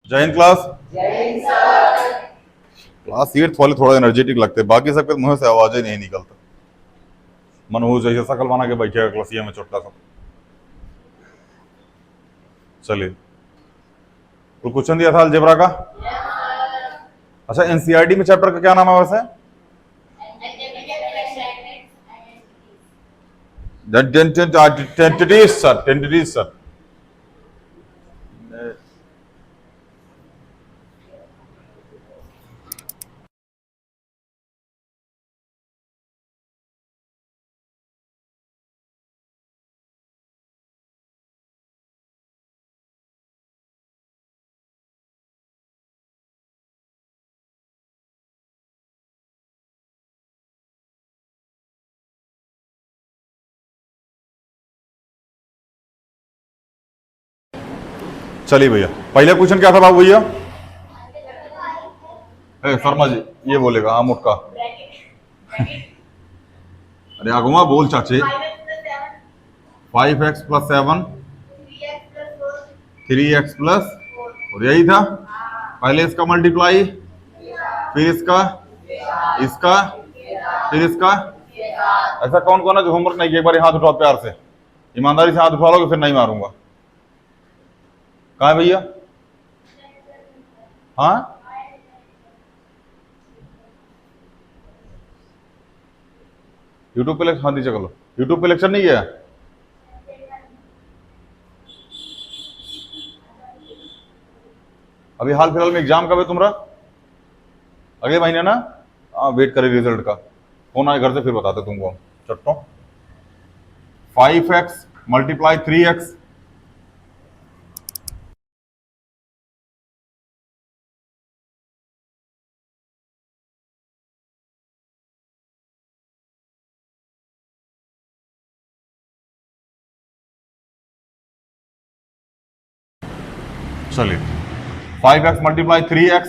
जय Hind class. Class 8 वाले थोड़ा एनर्जेटिक लगते हैं, बाकी सबके मुंह से आवाज ही नहीं निकलता। मन हो जैसे सकल बना के बैठेगा क्लासिया में छोटा सा। चलिए, तो क्वेश्चन दिया था अलजेब्रा का। अच्छा, एनसीईआरटी में चैप्टर का क्या नाम है वैसे? टेंटिटीज सर, टेंटिटीज सर। चलिए भैया, पहला क्वेश्चन क्या था बाबू भैया? शर्मा जी ये बोलेगा, हाँ मुटका। अरे आगुमा बोल चाचे। 5x+7 3x+, और यही था। पहले इसका मल्टीप्लाई, फिर इसका, इसका, फिर इसका। ऐसा कौन कौन है जो होमवर्क नहीं किया? एक बार हाथ उठाओ प्यार से, ईमानदारी से हाथ उठा लोगे फिर नहीं मारूंगा। कहा है भैया? हाँ, यूट्यूब पे हाँ दीजिए, चलो यूट्यूब पे लेक्चर नहीं गया अभी? हाल फिलहाल में एग्जाम कब है तुम्हारा? अगले महीने ना? हाँ, वेट करें रिजल्ट का। फोन आए घर से फिर बताते तुमको चट्टो। 5x मल्टीप्लाई 3x, चलिए 5x multiply 3x,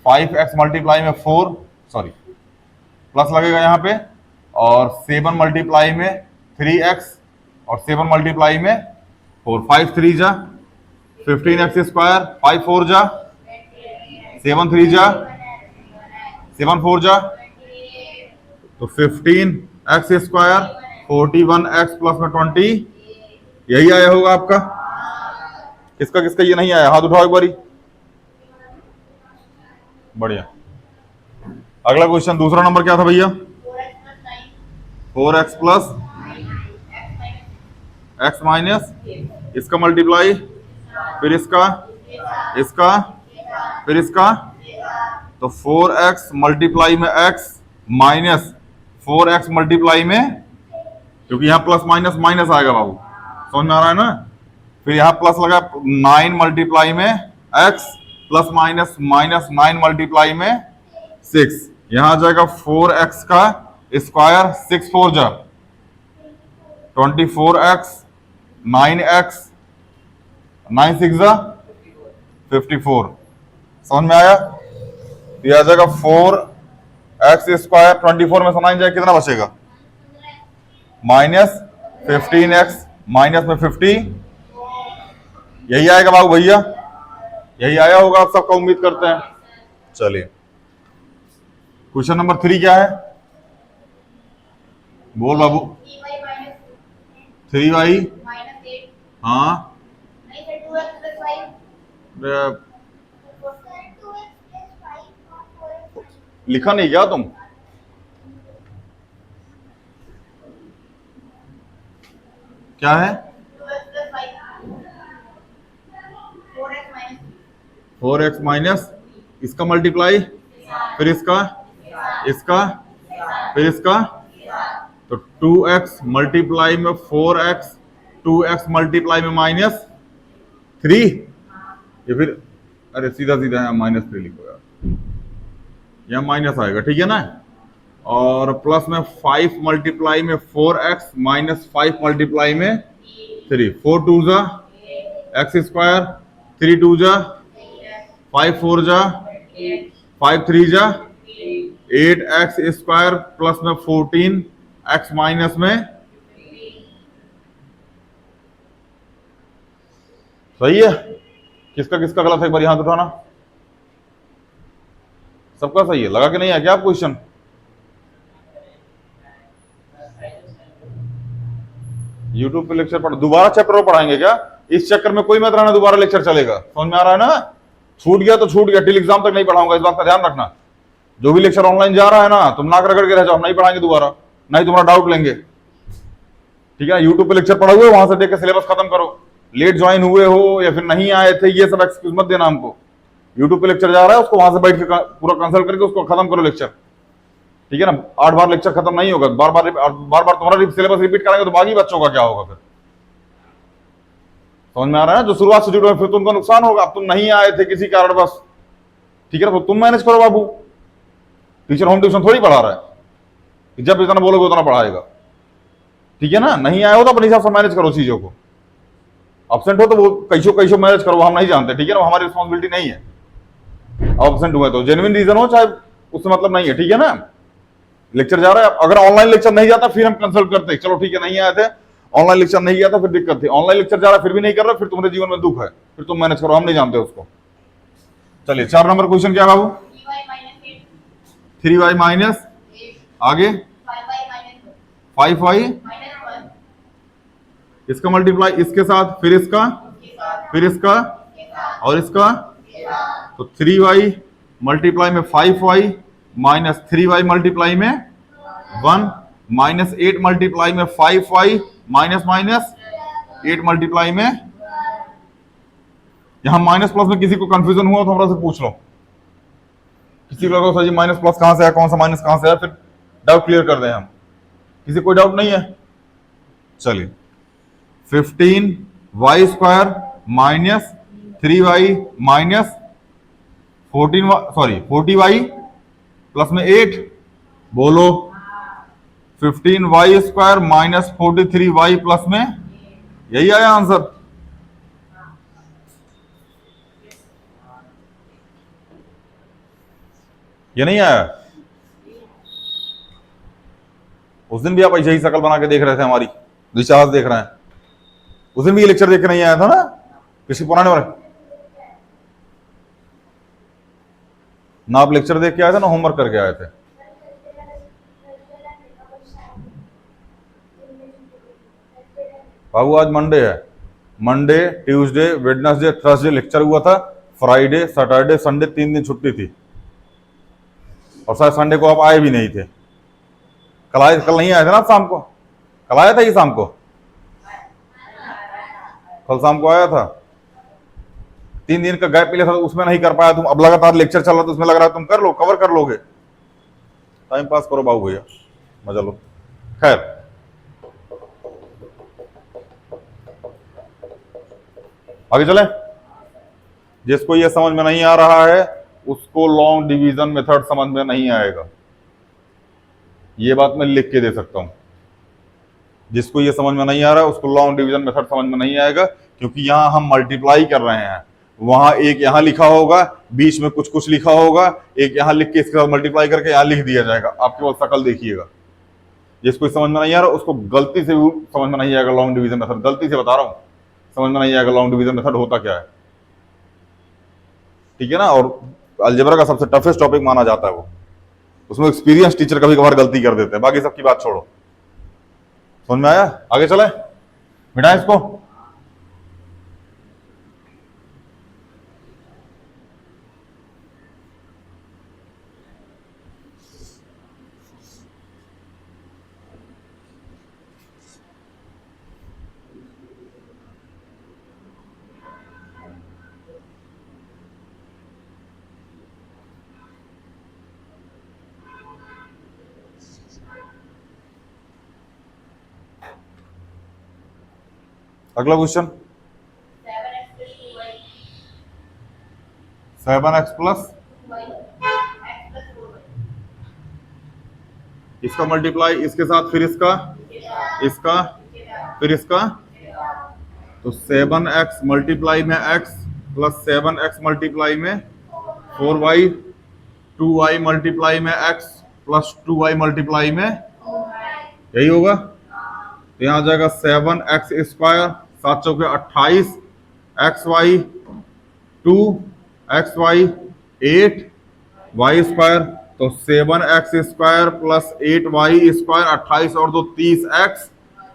5x multiply में 4, सॉरी प्लस लगेगा यहाँ पे, और 7 मल्टीप्लाई में 3x, और 7 मल्टीप्लाई में 4। 5 3 जा 15x स्क्वायर, 5 4 जा 7 3 जा 7 4 जा, तो 15x स्क्वायर 41x प्लस में 20, यही आया होगा आपका। किसका किसका ये नहीं आया? हाथ उठाओ एक बारी। बढ़िया। अगला क्वेश्चन, दूसरा नंबर क्या था भैया? 4x प्लस x माइनस, इसका मल्टीप्लाई, फिर इसका, इसका, फिर इसका, तो 4x मल्टीप्लाई में x माइनस 4x मल्टीप्लाई में, क्योंकि यहां प्लस माइनस माइनस आएगा बाबू, समझ में आ रहा है ना? फिर यहां प्लस लगा 9 मल्टीप्लाई में x, plus minus minus 9 multiply में 6, यहां आ जाएगा 4x का स्क्वायर, 6 4 जा 24x, 9x, 9 6 जा 54, समझ में आया? ये आ जाएगा 4x स्क्वायर, 24 में से 9 जाए कितना बचेगा? माइनस 15x माइनस में 50, यही आएगा बाबू भैया, यही आया होगा आप सबका, उम्मीद करते हैं। चलिए, क्वेश्चन नंबर 3 क्या है? बोल बाबू। 3y, हाँ लिखा नहीं क्या तुम? क्या है? 4x माइनस, इसका मल्टीप्लाई, फिर इसका, इसका, फिर इसका, तो 2x मल्टीप्लाई में 4x, 2x मल्टीप्लाई में माइनस 3, ये फिर, अरे सीधा सीधा यहाँ -3 लिखो यार, यहाँ माइनस आएगा, ठीक है ना? और प्लस में 5 मल्टीप्लाई में 4x माइनस 5 मल्टीप्लाई में 3, 4 2 जा एक्स स्क्वायर, 3 2 जा 5 4 जा 5 3 जा 8x स्क्वायर प्लस में 14x माइनस में, सही है? किसका किसका गलत है, एक बार हाथ उठाना। सबका सही है, लगा के नहीं है क्या आप क्वेश्चन? यूट्यूब पे लेक्चर पढ़, दोबारा चैप्टर पढ़ाएंगे क्या? इस चक्कर में कोई मत रहना, दोबारा लेक्चर चलेगा। समझ में आ रहा है ना? छूट गया तो छूट गया, टिल एग्जाम तक नहीं पढ़ाऊंगा, इस बात का ध्यान रखना। जो भी लेक्चर ऑनलाइन जा रहा है ना, तुम नाक रगड़ के रह जाओ, नहीं पढ़ाएंगे दोबारा, नहीं तुम्हारा डाउट लेंगे, ठीक है? यूट्यूब पे लेक्चर पढ़ा हुए, वहां से देख के सिलेबस खत्म करो। लेट ज्वाइन हुए हो या फिर नहीं आए थे, ये सब एक्सक्यूज मत देना हमको। यूट्यूब पे लेक्चर जा रहा है, उसको वहां से बैठ के पूरा कंसल्ट करके उसको खत्म करो लेक्चर, ठीक है ना? 8 बार लेक्चर खत्म नहीं होगा, बार बार तुम्हारा सिलेबस रिपीट करेंगे तो बाकी बच्चों का क्या होगा फिर? समझ में आ रहा है? जो शुरुआत से जुड़े, फिर तुमको नुकसान होगा। अब तुम नहीं आए थे किसी कारणवश, ठीक है, तो तुम मैनेज करो बाबू। टीचर होम ट्यूशन थोड़ी पढ़ा रहा है, जब इतना बोलोगे उतना पढ़ाएगा, ठीक है ना? नहीं आए हो तो अपने हिसाब से मैनेज करो चीजों को। एब्सेंट हो तो वो कैसो मैनेज करो, हम नहीं जानते, ठीक है ना? हमारी रिस्पॉन्सिबिलिटी नहीं है। एब्सेंट हुए तो जेन्युइन रीजन हो, चाहे उससे मतलब नहीं है, ठीक है ना? लेक्चर जा रहा है, अगर ऑनलाइन लेक्चर नहीं जाता फिर हम कंसल्ट करते, चलो ठीक है नहीं आए थे, ऑनलाइन लेक्चर नहीं गया था, फिर दिक्कत थी। ऑनलाइन लेक्चर जा रहा है फिर भी नहीं कर रहा, फिर तुम्हारे जीवन में दुख है, फिर तुम मैनेज करो, हम नहीं जानते उसको। चलिए 4 नंबर क्वेश्चन क्या बाबू? 3y माइनस, आगे 5y, इसका मल्टीप्लाई इसके साथ, फिर इसका, फिर इसका और इसका, तो 3y मल्टीप्लाई में 5y माइनस 3y मल्टीप्लाई में 1 माइनस 8 मल्टीप्लाई में 5y माइनस माइनस 8 मल्टीप्लाई में, यहां माइनस प्लस में किसी को कंफ्यूजन हुआ तो हमरा से पूछ लो। किसी को लगा सर जी माइनस प्लस कहां से है, कौन सा माइनस कहां से है, फिर डाउट क्लियर कर दें हम। किसी कोई डाउट नहीं है? चलिए 15y square minus 3y minus 40y plus में 8, बोलो 15y square minus 43y plus में, यही आया आंसर। ये नहीं आया? उस दिन भी आप ऐसे ही शकल बना के देख रहे थे हमारी, रिचार्ज देख रहे हैं, उस दिन भी ये लेक्चर देख के नहीं आया था ना? किसी पुराने वाले ना, आप लेक्चर देख के आए थे ना होमवर्क करके आए थे। बाबू आज मंडे है, Monday Tuesday Wednesday Thursday lecture हुआ था, फ्राइडे सैटरडे संडे 3 दिन छुट्टी थी, और शायद संडे को आप आए भी नहीं थे। कल नहीं आए थे ना आप शाम को? कल आया था ये शाम को? कल शाम को आया था। 3 दिन का गैप मिला था, उसमें नहीं कर पाया तुम, अब लगातार लेक्चर चल रहा था, उसमें लग रहा है तुम कर लो, कवर कर लोगे। टाइम पास करो बाबू भैया, मजा लो। खैर आगे चले। जिसको ये समझ में नहीं आ रहा है उसको लॉन्ग डिवीजन मेथड समझ में नहीं आएगा, ये बात मैं लिख के दे सकता हूं। जिसको ये समझ में नहीं आ रहा है उसको लॉन्ग डिवीजन मेथड समझ में नहीं आएगा, क्योंकि यहां हम मल्टीप्लाई कर रहे हैं, वहां एक यहां लिखा होगा, बीच में कुछ कुछ लिखा होगा, एक यहां लिख के इसके साथ मल्टीप्लाई करके यहां लिख दिया जाएगा, आपके पास शकल देखिएगा। जिसको समझ में नहीं आ रहा उसको गलती से भी समझ में नहीं आएगा लॉन्ग डिवीजन मेथड, गलती से बता रहा हूं, समझ में नहीं आएगा लॉन्ग डिवीजन मेथड होता क्या है, ठीक है ना? और अलजेब्रा का सबसे टफेस्ट टॉपिक माना जाता है वो, उसमें एक्सपीरियंस टीचर कभी कभार गलती कर देते हैं, बाकी सबकी बात छोड़ो। समझ में आया? आगे चले, मिटाएं इसको। अगला क्वेश्चन 7x प्लस, इसका मल्टीप्लाई इसके साथ, फिर इसका, इसका, फिर इसका, तो 7x मल्टीप्लाई में x प्लस 7x मल्टीप्लाई में 4y, 2y मल्टीप्लाई में x प्लस 2y मल्टीप्लाई में, यही होगा। तो यहां आ जाएगा 7x स्क्वायर 7 चौके 28 xy 2xy 8y², तो 7x² प्लस 8y², 28 और 2 30x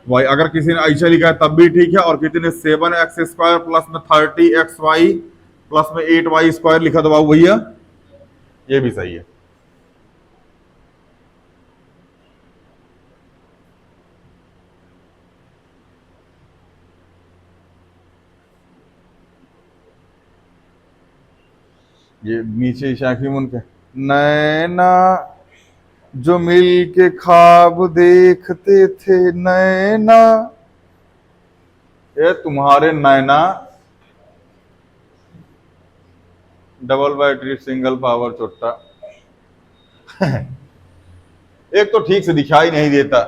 वाई। अगर किसी ने ऐसा लिखा है तब भी ठीक है, और किसी ने 7x² प्लस में 30xy प्लस में 8y² लिखा तो बाबू भैया ये भी सही है। ये नीचे शाखी मुनके नैना जो मिल के ख्वाब देखते थे नैना, ये तुम्हारे नैना डबल बैटरी सिंगल पावर चुट्टा एक तो ठीक से दिखाई नहीं देता।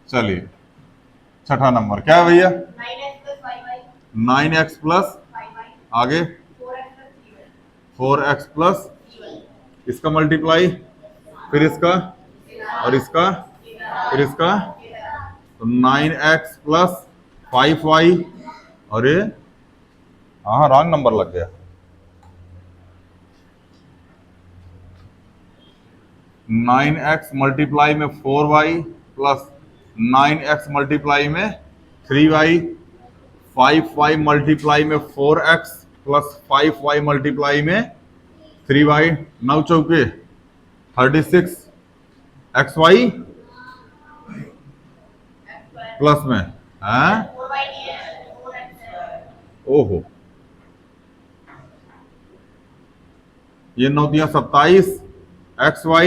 चलिए छठा नंबर क्या है भैया? 9x प्लस आगे 4x प्लस इसका मल्टीप्लाई, फिर इसका और इसका, फिर इसका, तो 9x प्लस 5y। अरे हाँ रॉन्ग नंबर लग गया। 9x मल्टीप्लाई में 4y प्लस 9x मल्टीप्लाई में 3y, 5y मल्टीप्लाई में 4x प्लस 5y मल्टीप्लाई में 3y, 9 चौके 36 xy प्लस में ओहो, ये 9 दिया 27 xy,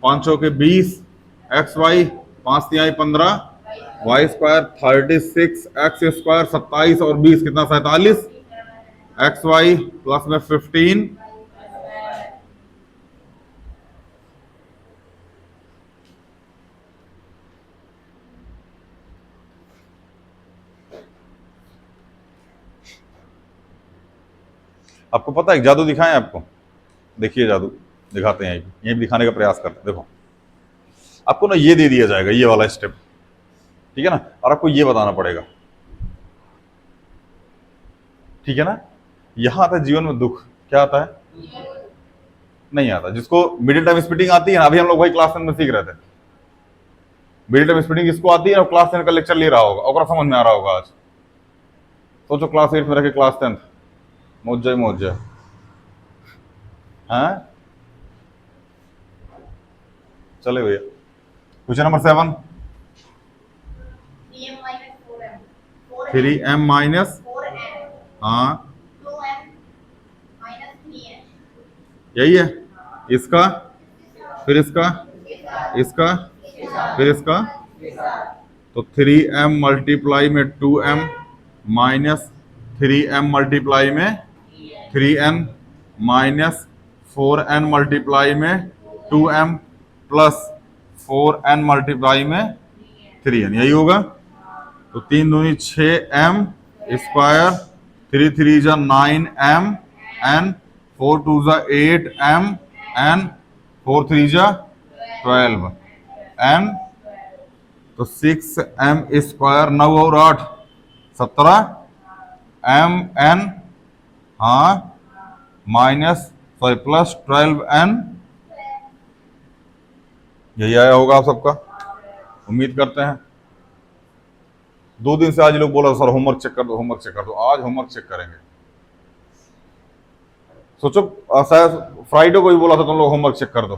5 चौके 20 xy, 5 तिहाई 15 y² 36 x², 27 और 20 कितना 47 xy प्लस में 15 आपको पता है एक जादू दिखाएं आपको? देखिए जादू दिखाते हैं, ये भी दिखाने का प्रयास करते हैं। देखो आपको ना ये दे दिया जाएगा, ये वाला स्टेप, ठीक है ना, और आपको ये बताना पड़ेगा, ठीक है ना। यहां आता है जीवन में दुख, क्या आता है? नहीं आता। जिसको मिडिल टाइम स्प्लिटिंग आती है ना, अभी हम लोग भाई क्लास 10 में सीख रहे थे, मिडिल टाइम स्प्लिटिंग जिसको आती है ना, क्लास 10 का लेक्चर ले रहा होगा और समझ में आ रहा होगा। आज सोचो क्लास 8 में रखे क्लास 10 मौजा मौजा, हाँ चले भैया। क्वेश्चन नंबर 7, 3m माइनस, हाँ यही है, इसका फिर इसका, इसका फिर इसका, तो 3m मल्टीप्लाई में 2m माइनस 3m मल्टीप्लाई में 3n माइनस 4n मल्टीप्लाई में 2m प्लस 4n मल्टीप्लाई में 3n, यही होगा। तो 3 दूनी 6m स्क्वायर, 3 3 जा 9m n, 4 2 जा 8m n, 4 3 जा 12 n, तो 6m स्क्वायर, 9 और 8 17 m n, हाँ माइनस सॉरी प्लस 12n। यही आया होगा आप सबका, उम्मीद करते हैं। 2 दिन से आज लोग बोला सर होमवर्क चेक कर दो, होमवर्क चेक कर दो, आज होमवर्क चेक करेंगे। सोचो शायद फ्राइडे को भी बोला था तुम लोग होमवर्क चेक कर दो,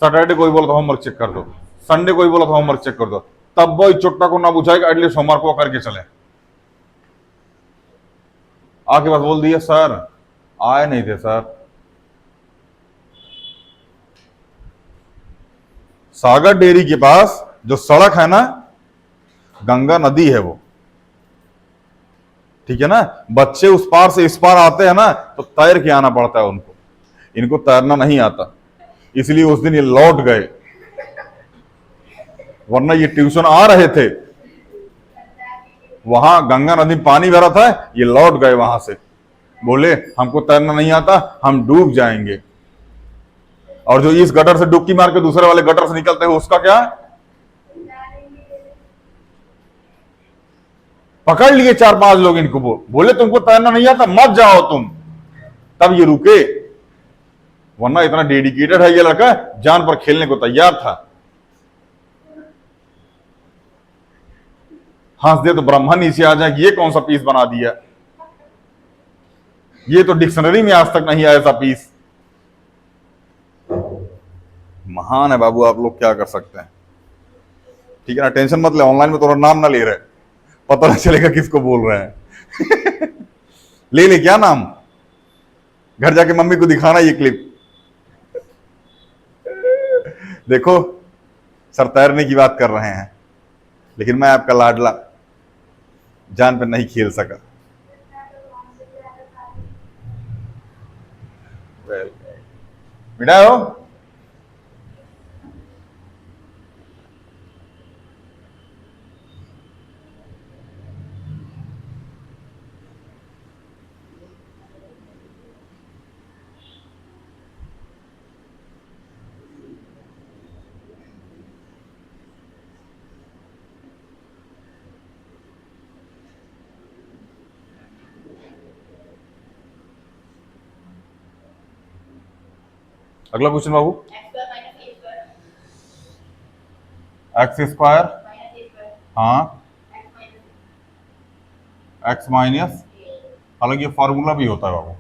सैटरडे को भी बोला था होमवर्क चेक कर दो, संडे को भी बोला था होमवर्क चेक कर दो, तब वो चुट्टा को ना बुझाएगा, एटलीस्ट होमवर्क को करके चले। आके बस बोल दिया सर आए नहीं थे सर। सागर डेयरी के पास जो सड़क है ना, गंगा नदी है वो, ठीक है ना। बच्चे उस पार से इस पार आते हैं ना तो तैर के आना पड़ता है उनको, इनको तैरना नहीं आता, इसलिए उस दिन ये लौट गए, वरना ये ट्यूशन आ रहे थे, वहां गंगा नदी पानी भरा था, ये लौट गए वहां से, बोले हमको तैरना नहीं आता, हम डूब जाएंगे। और जो इस गटर से डुबकी मार के दूसरे वाले गटर से निकलते हैं उसका क्या? पकड़ लिए 4-5 लोग इनको, बोले तुमको तैरना नहीं आता मत जाओ तुम, तब ये रुके, वरना इतना डेडिकेटेड है ये लड़का, जान पर खेलने को तैयार था। हंस दे तो ब्रह्मा नीचे आ जाए कि ये कौन सा पीस बना दिया, ये तो डिक्शनरी में आज तक नहीं आया ऐसा पीस। महान है बाबू, आप लोग क्या कर सकते हैं। ठीक है ना, टेंशन मत ले, ऑनलाइन में थोड़ा नाम ना ले रहे, पता ना चलेगा किसको बोल रहे हैं। ले क्या नाम, घर जाके मम्मी को दिखाना ये क्लिप। देखो सर तैरने की बात कर रहे हैं, लेकिन मैं आपका लाडला जान पे नहीं खेल सका। मिटाओ अगला क्वेश्चन बाबू। एक्स स्क्वायर, हाँ एक्स माइनस, हालांकि ये फॉर्मूला भी होता है बाबू,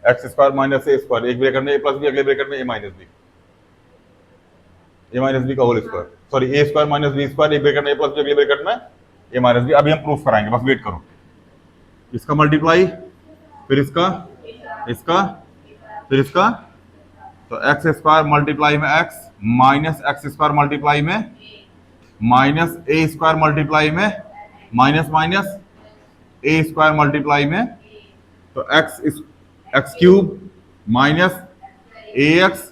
एक्स स्क्वायर माइनस ए स्क्वायर, एक ब्रैकेट में ए प्लस बी, अगले ब्रैकेट में A minus B, A minus B का होल स्क्वायर, सॉरी ए स्क्वायर माइनस बी स्क्वायर, एक ब्रैकेट में ए प्लस बी, अगले ब्रैकेट में ए माइनस बी। अभी हम प्रूफ कराएंगे, बस वेट करो। इसका मल्टीप्लाई, फिर इसका, इसका, फिर इसका, तो एक्स स्क्वायर मल्टीप्लाई में X, minus x square multiply में माइनस ए स्क्वायर मल्टीप्लाई में माइनस माइनस ए स्क्वायर मल्टीप्लाई में, तो एक्स क्यूब माइनस ए एक्स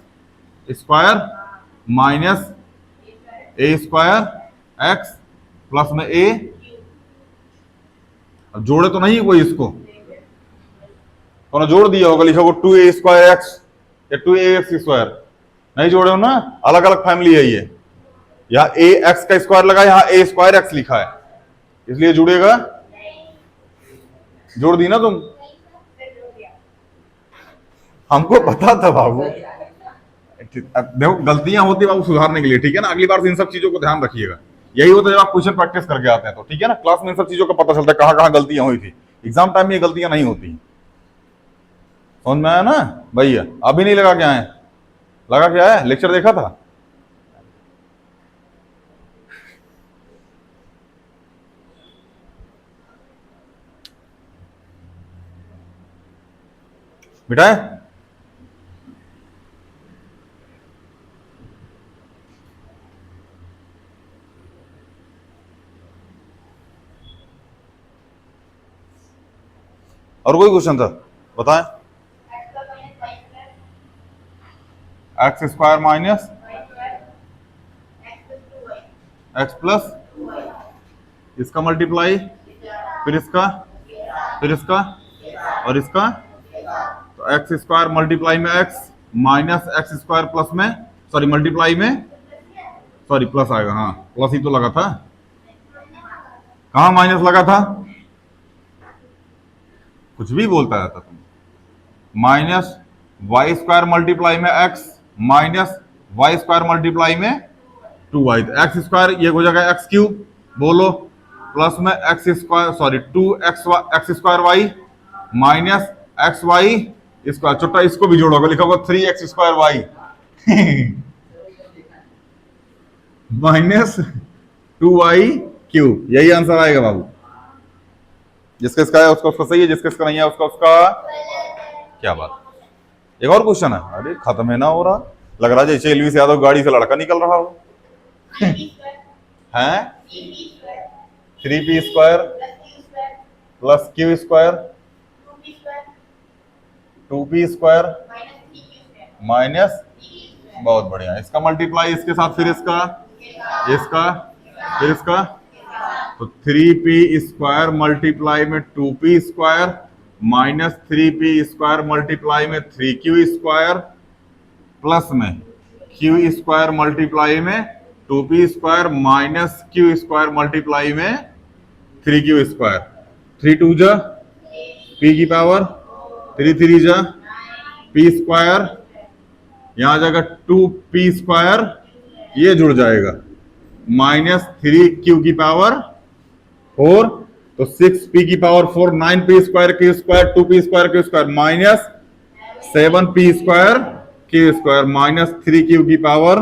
स्क्वायर माइनस ए स्क्वायर एक्स प्लस में ए, अब जोड़े तो नहीं कोई इसको, तो जोड़ दिया होगा, लिखा होगा 2a स्क्वायर एक्स या 2a एक्स स्क्वायर, नहीं जोड़े हो ना, अलग अलग फैमिली है ये, यहाँ a एक्स का स्क्वायर लगा, यहाँ a स्क्वायर एक्स लिखा है, इसलिए जुड़ेगा, जोड़ दी ना तुम, हमको पता था बाबू। देखो गलतियां होती है बाबू सुधारने के लिए, ठीक है ना, अगली बार से इन सब चीजों को ध्यान रखिएगा। यही होता है जब आप क्वेश्चन प्रैक्टिस करके आते हैं तो, ठीक है ना, क्लास में इन सब चीजों का पता चलता है कहाँ कहाँ गलतियां हुई थी, एग्जाम टाइम में ये गलतियां नहीं होती। समझ में आया ना भैया, अभी नहीं लगा क्या है, लगा क्या है, लेक्चर देखा था। मिटाए, और कोई क्वेश्चन था बताएं। X square minus x plus, इसका मल्टीप्लाई, फिर इसका, फिर इसका और इसका, तो एक्स स्क्वायर मल्टीप्लाई में X minus x square plus में, सॉरी मल्टीप्लाई में, सॉरी प्लस आएगा, हाँ प्लस ही तो लगा था, कहां माइनस लगा था, कुछ भी बोलता रहता तुम, माइनस वाई स्क्वायर मल्टीप्लाई में X minus Y square multiply में 2y, एक्स स्क्वायर ये हो जाएगा एक्स क्यूब, बोलो, प्लस में X square, sorry 2x square Y minus X Y square, छोटा इसको भी जोड़ोगे, लिखा होगा 3x square Y minus 2y cube, यही आंसर आएगा बाबू। जिसका इसका है उसका उसका सही है, जिसका इसका नहीं है उसका उसका, क्या बात। एक और क्वेश्चन है, अरे खत्म है ना हो रहा, लग रहा है जैसे एलवीस यादव गाड़ी से लड़का निकल रहा हो। हैं 3p square plus Q square 2p square minus, बहुत बढ़िया, इसका मल्टीप्लाई इसके साथ, फिर इसका, इसका, फिर इसका, तो 3p स्क्वायर मल्टीप्लाई में 2p square minus 3p square multiply में 3q स्क्वायर प्लस में q स्क्वायर मल्टीप्लाई में 2p square minus q square multiply में 3q², 3 2 जा p की पावर, 3 3 जा p², यहां आ जाएगा 2p², ये जुड़ जाएगा -3q की पावर 4, तो 6p की power 4, 9p² q², 2p² q² -7p² q² -3q की पावर,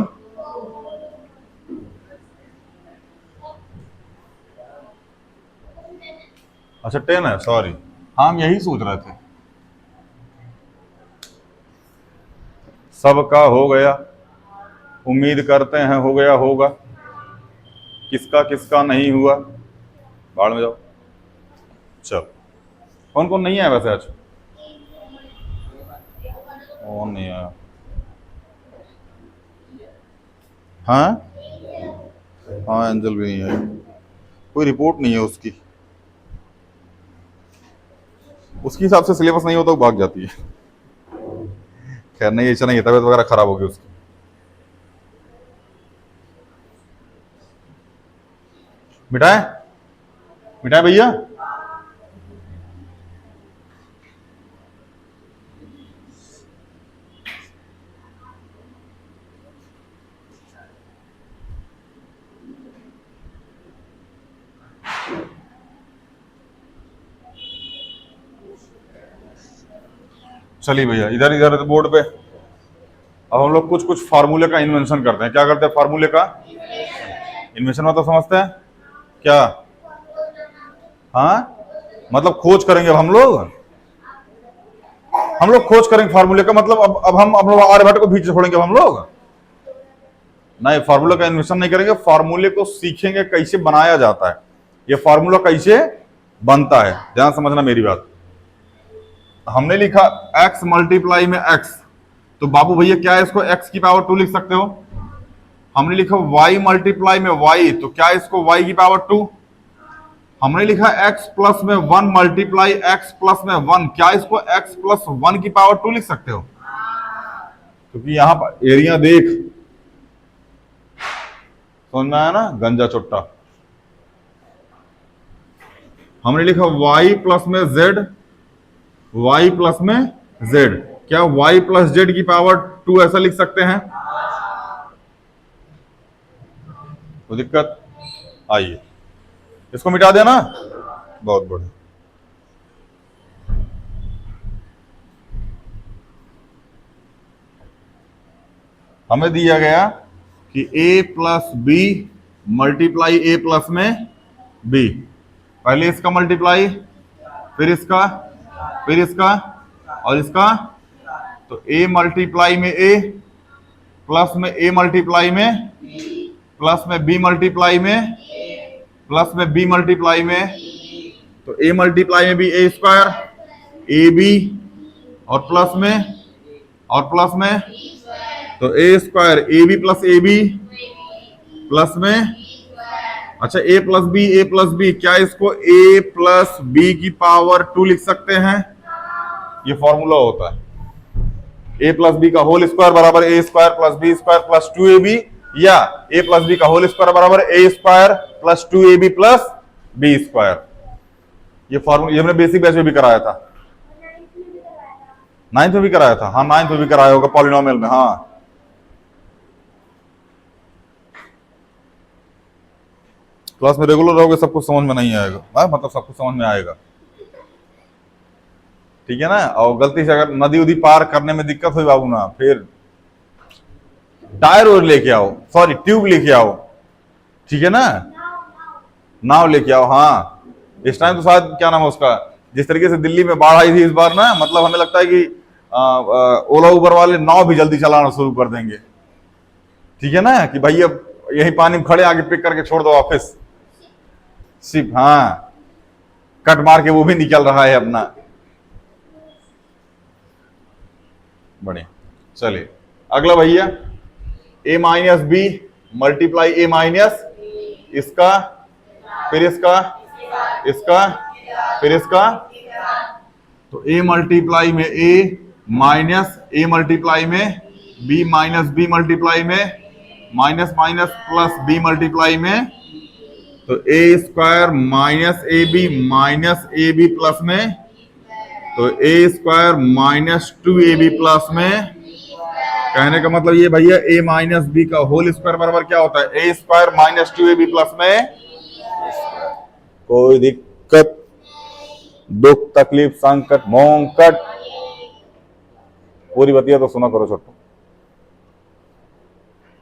अच्छा 10 है, सॉरी, हम यही सोच रहे थे। सबका हो गया, उम्मीद करते हैं हो गया होगा, किसका किसका नहीं हुआ, बाढ़ में जाओ। चल, कौन कौन नहीं आया वैसे आज? कौन नहीं आया? हाँ हाँ, एंजल भी नहीं है, कोई रिपोर्ट नहीं है उसकी, उसके हिसाब से सिलेबस नहीं होता वो भाग जाती है। खैर नहीं, ऐसा नहीं है, तबीयत वगैरह खराब होगी उसकी। मिठाई मिठाई भैया, चलिए भैया, इधर इधर बोर्ड पे अब हम लोग कुछ कुछ फार्मूले का इन्वेंशन करते हैं। क्या करते हैं? फार्मूले का इन्वेंशन मतलब समझते हैं क्या? हाँ, मतलब खोज करेंगे अब हम लोग खोज करेंगे फार्मूले का, मतलब अब हम लोग आर्यभट्ट को पीछे छोड़ेंगे अब हम लोग नहीं, फार्मूला का इन्वेंशन नहीं करेंगे, फार्मूले को सीखेंगे कैसे बनाया जाता है, ये फार्मूला कैसे बनता है। ध्यान समझना मेरी बात। हमने लिखा x मल्टीप्लाई में x, तो बाबू भैया क्या है, इसको x की पावर 2 लिख सकते हो। हमने लिखा y मल्टीप्लाई में y, तो क्या इसको y की पावर 2। हमने लिखा x प्लस में 1 मल्टीप्लाई x प्लस में 1, क्या इसको x प्लस 1 की पावर 2 लिख सकते हो, क्योंकि यहां पर एरिया देख, समझ में आया ना, गंजा चुट्टा। हमने लिखा y प्लस में z, y प्लस में z, क्या y प्लस z की पावर 2 ऐसा लिख सकते हैं? तो दिक्कत आइए, इसको मिटा देना, बहुत बढ़िया। हमें दिया गया कि a plus B multiply a plus में b, पहले इसका मल्टीप्लाई, फिर इसका, फिर इसका और इसका, तो a मल्टीप्लाई में a प्लस में a मल्टीप्लाई में प्लस में b मल्टीप्लाई में प्लस में b मल्टीप्लाई में, तो a मल्टीप्लाई में भी a स्क्वायर, ए बी और प्लस में तो a square A B plus में, अच्छा a प्लस बी, क्या इसको a प्लस बी की पावर 2 लिख सकते हैं? ये फॉर्मूला होता है, a प्लस बी का होल स्क्वायर बराबर a square plus B square plus 2ab, या a प्लस बी का होल स्क्वायर बराबर a square plus 2ab plus B square. ये फॉर्मूला ये हमने बेसिक बैच में भी कराया था, 9th में भी कराया था, हाँ 9th में भी कराया होगा पॉलिनोमियल में। हाँ, क्लास में रेगुलर रहोगे सब कुछ समझ में नहीं आएगा, हाँ मतलब सब कुछ समझ में आएगा, ठीक है ना। और गलती से अगर नदी उदी पार करने में दिक्कत हुई बाबू ना, फिर टायर और लेके आओ, सॉरी ट्यूब लेके आओ, ठीक है ना, नाव लेके आओ। हाँ, इस टाइम तो शायद क्या नाम है उसका, जिस तरीके से दिल्ली में बाढ़ आई थी इस बार ना, मतलब हमें लगता है कि ओला उबर वाले नाव भी जल्दी चलाना शुरू कर देंगे, ठीक है ना, कि भाई अब यही पानी में खड़े आगे पिक करके छोड़ दो ऑफिस सिर्फ, हाँ कट मार के वो भी निकल रहा है अपना, बढ़िया। चलिए अगला भैया, a minus B multiply a minus इसका, फिर इसका, इसका, फिर इसका, तो a मल्टीप्लाई में a माइनस a मल्टीप्लाई में b माइनस b मल्टीप्लाई में minus minus plus b multiply में, तो A square minus A B minus A B plus में, तो A square minus 2ab plus में, कहने का मतलब ये भैया ए माइनस बी का होल स्क्वायर बराबर क्या होता है, ए स्क्वायर माइनस 2ab प्लस में। कोई दिक्कत, दुख तकलीफ संकट मोंकट पूरी बतिया तो सुना करो छोटो,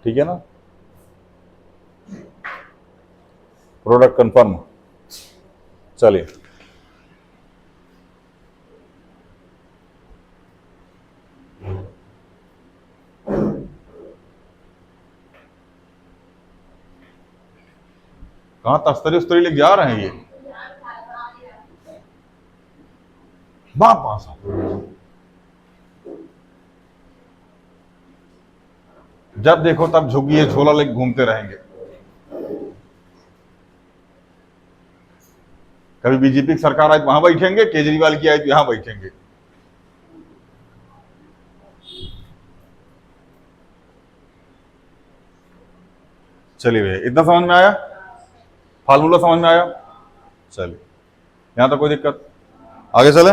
ठीक है ना। प्रोडक्ट कंफर्म, चलिए कहां तस्तरी उस्तरी लेके जा रहे हैं ये वापस। जब देखो तब झुगिए झोला लेके घूमते रहेंगे। कभी बीजेपी की सरकार आए तो वहां बैठेंगे, केजरीवाल की आए तो यहां बैठेंगे। चलिए भैया, इतना समझ में आया, फार्मूला समझ में आया। चलिए यहां तो कोई दिक्कत, आगे चले।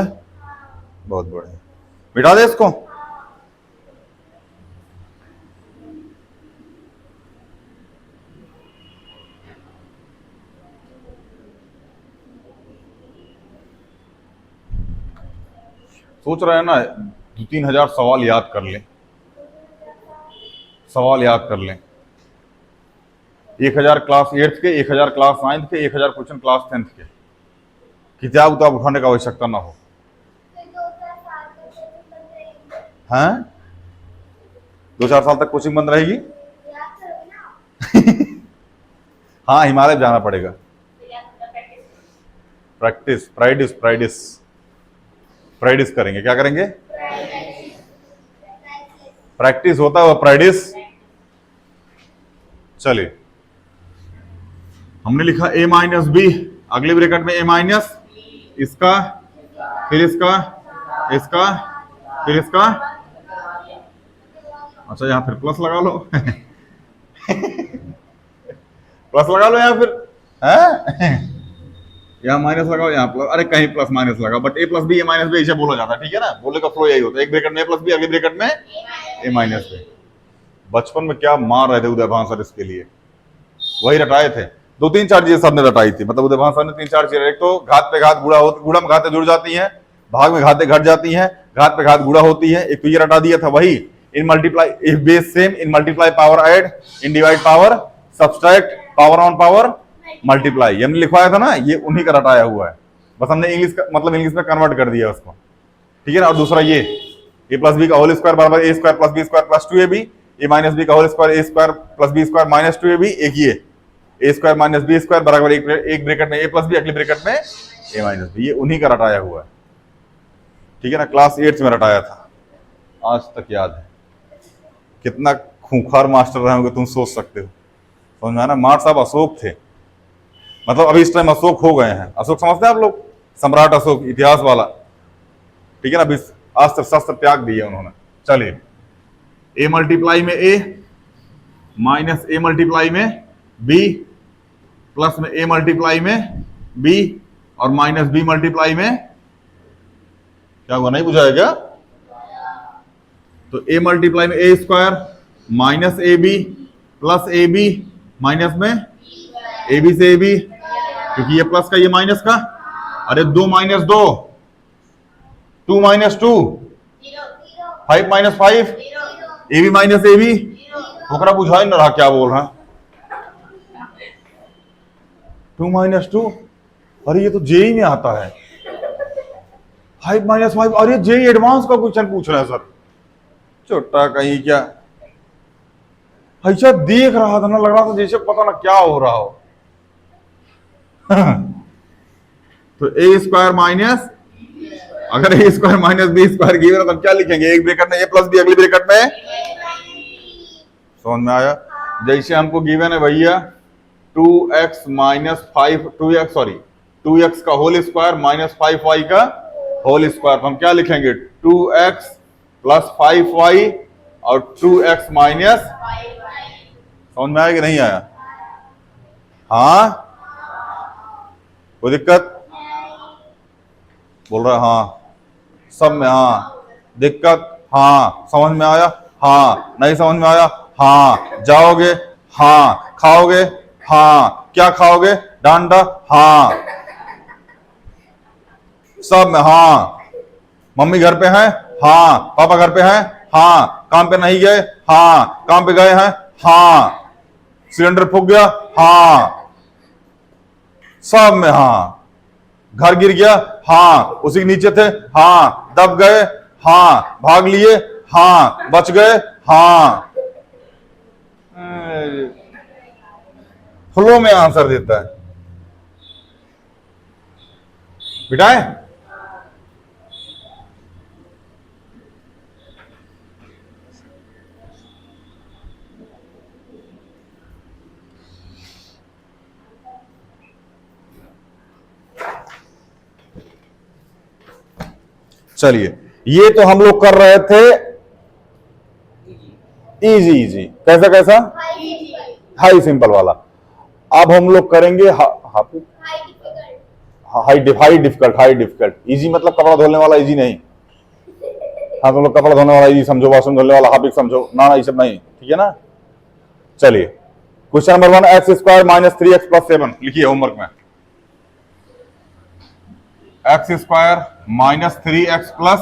बहुत बढ़िया, मिटा दे इसको। सोच रहे हैं ना 2-3 हजार सवाल याद कर लें, सवाल याद कर लें। 1000 क्लास 8th के, 1000 क्लास 9th के, 1000 क्वेश्चन क्लास 10th के। किताब उताब उठाने का आवश्यकता ना हो। हैं 2-4 साल तक कोचिंग बंद रहेगी। हाँ, हिमालय जाना पड़ेगा। प्रैक्टिस प्राइडिस प्राइडिस प्राइडिस करेंगे। क्या करेंगे? प्रैक्टिस होता है, प्राइडिस। चलिए हमने लिखा a माइनस बी, अगले ब्रैकेट में a माइनस, इसका फिर इसका, इसका फिर इसका। अच्छा यहां फिर प्लस लगा लो। प्लस लगा लो यहां फिर, है यहाँ माइनस लगाओ, यहाँ प्लस। अरे कहीं प्लस माइनस लगा, but A plus B A minus B ऐसे बोला जाता है, ठीक है ना। बोले का फ्लो यही होता है, एक ब्रैकेट में ए प्लस बी, अगले ब्रैकेट में ए माइनस बी। बचपन में क्या मार रहे थे उदयभान सर इसके लिए, वही रटाए थे। 2-3-4 चीजें सबने रटाई थी, मतलब उदयभान सर ने 3-4 चीजें। एक तो घात पे घात गुणा होती, गुणा में घातें जुड़ जाती हैं, भाग में घातें घट जाती हैं, घात पे घात गुणा होती है। एक तो ये रटा दिया था, वही in multiply if base same, in multiply power add, in divide power subtract, power on power multiply, हमने लिखवाया था ना, ये उन्हीं का रटाया हुआ है। बस हमने इंग्लिश का मतलब इंग्लिश में कन्वर्ट कर दिया उसको, ठीक है ना। और दूसरा ये ए प्लस बी का होल स्क्वायर बराबर A square plus B square plus 2ab, A minus B का whole square A square plus B square minus 2ab। एक ये A square minus B square बराबर एक ब्रैकेट में ए प्लस बी, अगले bracket में A minus B. ये उन्हीं का रटाया हुआ है, ठीक है ना। क्लास 8 में रटाया था, आज तक याद है। कितना खूंखार मास्टर रहे होंगे तुम सोच सकते हो। समझ में आया ना। मार साहब अशोक थे, मतलब अभी इस टाइम अशोक हो गए हैं। अशोक समझते हैं आप लोग, सम्राट अशोक, इतिहास वाला, ठीक है ना। अभी अस्त्र शस्त्र त्याग दिए उन्होंने। चलिए ए मल्टीप्लाई में ए माइनस ए मल्टीप्लाई में बी प्लस में ए मल्टीप्लाई में बी और माइनस बी मल्टीप्लाई में, क्या हुआ, नहीं बुझाया क्या? तो ए मल्टीप्लाई में A square minus A B plus A B minus में ए बी से ए बी, क्योंकि ये प्लस का ये माइनस का। अरे 2 minus 2, 2 minus 2, 5 minus 5, A B minus A B. ओकरा बुझा ही न रहा क्या बोल रहा। 2 माइनस 2, अरे ये तो जेई में आता है। 5 माइनस 5, अरे जेई एडवांस का क्वेश्चन पूछ रहे हैं सर। छोटा कहीं क्या, ऐसा देख रहा था ना, लग रहा था जैसे पता ना क्या हो रहा हो। तो ए स्क्वायर माइनस, अगर A square minus B square given तब क्या लिखेंगे? एक ब्रैकेट में ए प्लस बी, अगली ब्रैकेट में। समझ में आया? जैसे हमको गिवन है भैया 2x माइनस 5, 2x का होल स्क्वायर माइनस 5y का होल स्क्वायर, तो हम क्या लिखेंगे? 2x प्लस 5y और 2x माइनस। समझ में आया कि नहीं आया? हाँ कोई दिक्कत? बोल रहा है हाँ, सब में हाँ। दिक्कत? हाँ। समझ में आया? हाँ। नहीं समझ में आया? हाँ। जाओगे? हाँ। खाओगे? हाँ। क्या खाओगे? डांडा? हाँ। सब में हाँ। मम्मी घर पे है? हाँ। पापा घर पे है? हाँ। काम पे नहीं गए? हाँ। काम पे गए हैं? हाँ। सिलेंडर फूक गया? हाँ। सब में हाँ। घर गिर गया? हाँ। उसी के नीचे थे? हाँ। दब गए? हाँ। भाग लिए? हाँ। बच गए? हाँ। फ्लो में आंसर देता है बिठाए। चलिए, ये तो हम लोग कर रहे थे इजी इजी। कैसा कैसा? हाई सिंपल वाला। अब हम लोग करेंगे high difficult. High difficult. Easy मतलब कपड़ा धोने वाला इजी नहीं। हाँ, तुम लोग कपड़ा धोने वाला इजी समझो, वाशरूम धोने वाला हाफिक समझो ना, ये सब नहीं, ठीक है ना। चलिए, question number 1, x square minus 3x plus 7। लिखिए होमवर्क में, X square minus 3x plus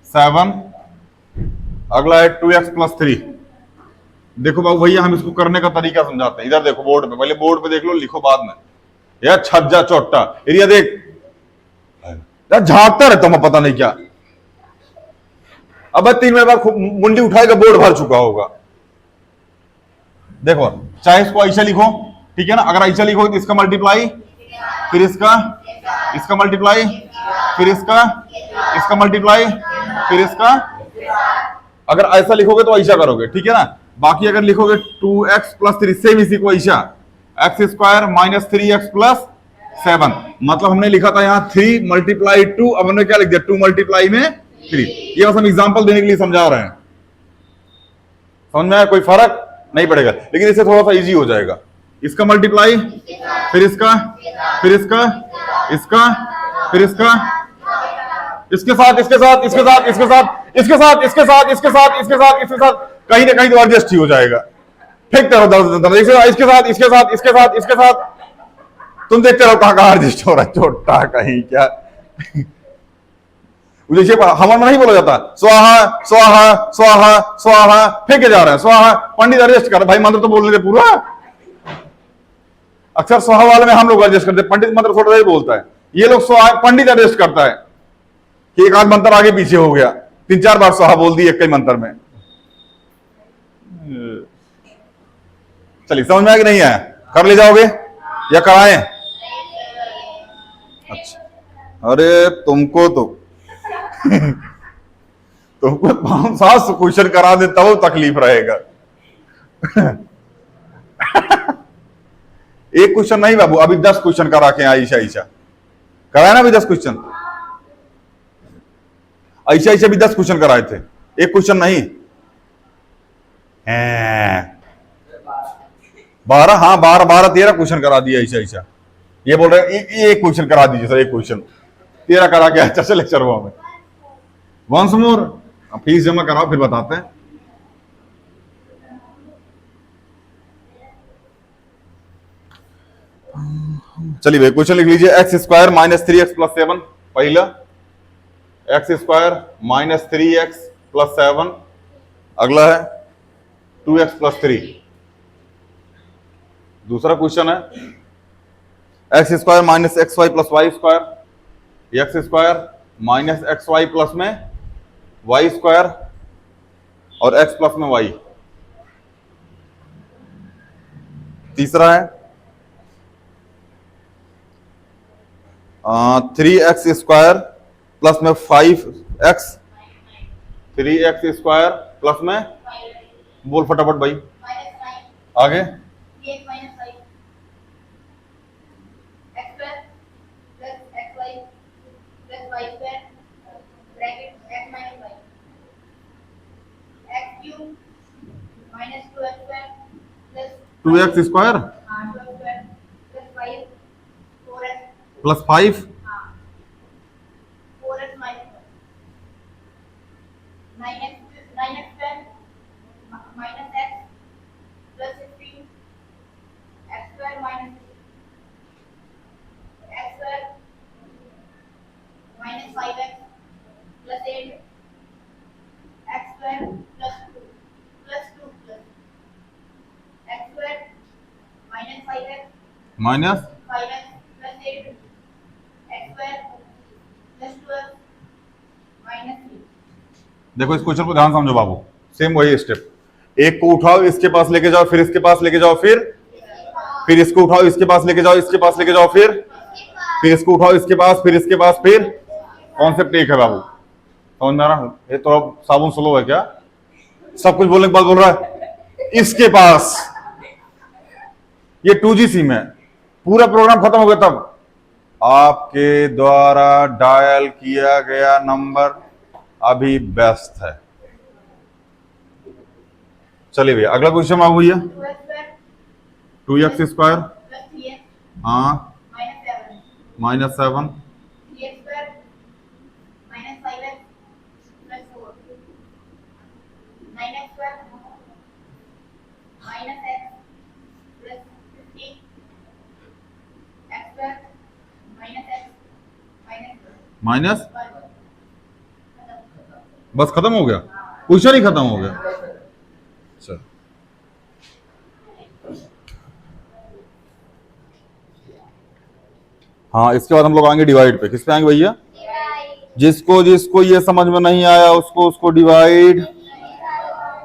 7। अगला है 2x प्लस 3। देखो बाबू भैया, हम इसको करने का तरीका समझाते हैं। इधर देखो बोर्ड पे, पहले बोर्ड पे देख लो, लिखो बाद में। यार छज्जा चोट्टा एरिया देख, यार झांकता रहता मैं पता नहीं क्या। अब 3 मिनट बाद मुंडी उठाएगा, बोर्ड भर चुका होगा। देखो, चाहे इसको ऐसा लिखो, ठीक है ना। अगर ऐसा लिखो तो इसका मल्टीप्लाई, फिर इसका मल्टीप्लाई, फिर इसका मल्टीप्लाई, फिर इसका। अगर ऐसा लिखोगे तो ऐसा करोगे, ठीक है ना। बाकी अगर लिखोगे 2x प्लस 3, सेम इसी को ऐसा, x square minus 3x plus 7। मतलब हमने लिखा था यहाँ 3 मल्टीप्लाई 2, अब हमने क्या लिख दिया, 2 मल्टीप्लाई में 3। ये बस हम एग्जाम्पल देने के लिए समझा रहे हैं। समझ में आया? कोई फर्क नहीं पड़ेगा, लेकिन इससे थोड़ा सा इजी हो जाएगा। इसका मल्टीप्लाई, फिर इसका, फिर इसका, फिर इसके साथ, इसके साथ, इसके साथ, इसके साथ, इसके साथ, इसके साथ, इसके साथ, इसके साथ, इसके साथ, कहीं ना कहीं तो एडजस्ट ही हो जाएगा। फेंकते रहो इसके साथ, इसके साथ, इसके साथ, इसके साथ। तुम देखते रहो कहां कहां एडजस्ट हो रहा है, छोटा कहीं क्या। जैसे हवन में नहीं बोला जाता स्वाहा स्वाहा स्वाहा स्वाहा, फेंके जा रहे हैं स्वाहा। पंडित एडजस्ट कर, भाई मंत्र तो बोल रहे थे पूरा। अक्सर स्वाहा वाले में हम लोग एडजस्ट करते, पंडित मंत्र थोड़ा ही बोलता है। ये लोग स्वाहा, पंडित एडजस्ट करता है कि एक आध मंत्र आगे पीछे हो गया, 3-4 बार स्वाहा बोल दी एक ही मंत्र में। चलिए, समझ में आया कि नहीं आया? कर ले जाओगे या कराएं? अच्छा, अरे तुमको तो तुमको 500 क्वेश्चन करा दे तब तकलीफ रहेगा। एक क्वेश्चन नहीं बाबू, अभी 10 क्वेश्चन करा के आयशा ईशा कराया ना, अभी 10 क्वेश्चन। ऐसा ऐसे भी 10 क्वेश्चन कराए थे, एक क्वेश्चन नहीं। 12, हाँ 12-13 क्वेश्चन करा दिया ऐसा ऐसा। ये बोल रहे एक क्वेश्चन करा दीजिए सर, एक क्वेश्चन 13 करा के अच्छा से लेक्चर हुआ में। वंस मोर, फीस जमा कराओ फिर बताते हैं। चलिए भाई, क्वेश्चन लिख लीजिए, x square minus 3x plus 7। पहला, x square minus 3x plus 7। अगला है 2x प्लस 3। दूसरा क्वेश्चन है X square minus X Y plus Y square. X square minus X Y plus में वाई स्क्वायर और एक्स प्लस में Y. तीसरा है 3x स्क्वायर प्लस में 5x, 3x स्क्वायर प्लस में, बोल फटाफट भाई आगे, two X square plus 5 4x minus 9x minus x plus 16 x square minus x square minus 5x plus 8 x square plus 2 plus x square minus 5x minus 5x plus 8 x square plus 12 minus 3। देखो इस question को ध्यान समझो बाबू, same वही step, एक को उठाओ इसके पास लेके जाओ, फिर इसके पास लेके जाओ, फिर इसको उठाओ इसके पास लेके जाओ, इसके पास लेके जाओ, फिर इसको उठाओ इसके पास, फिर इसके पास, फिर कॉन्सेप्ट एक है बाबू, समझ में आ रहा? ये थोड़ा साबुन स्लो है क्या? सब कुछ बोलने के बाद बोल रहा है इसके पास। ये 2G सिम है, पूरा प्रोग्राम खत्म हो गया तब आपके द्वारा डायल किया गया नंबर अभी व्यस्त है। चलिए भैया अगला क्वेश्चन बाबू भैया, 2x स्क्वायर plus 3x हाँ minus 7 -7 3x square minus 5x plus 4 9x square minus x plus 15 x square minus x minus minus, बस खत्म हो गया, क्वेश्चन ही खत्म हो गया। चल हाँ, इसके बाद हम लोग आएंगे डिवाइड पे। किस पे आएंगे भैया? जिसको जिसको ये समझ में नहीं आया उसको उसको डिवाइड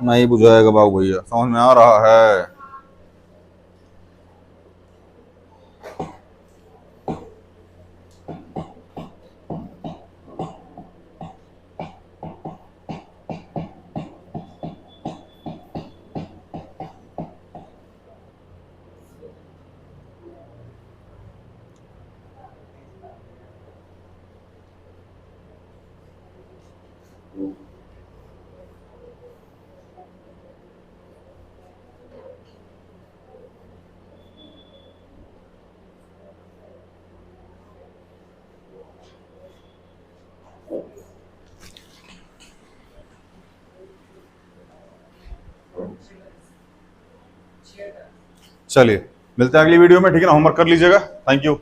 नहीं बुझाएगा बाबू भैया, समझ में आ रहा है? चलिए मिलते हैं अगली वीडियो में, ठीक है ना? होमवर्क कर लीजिएगा। Thank you.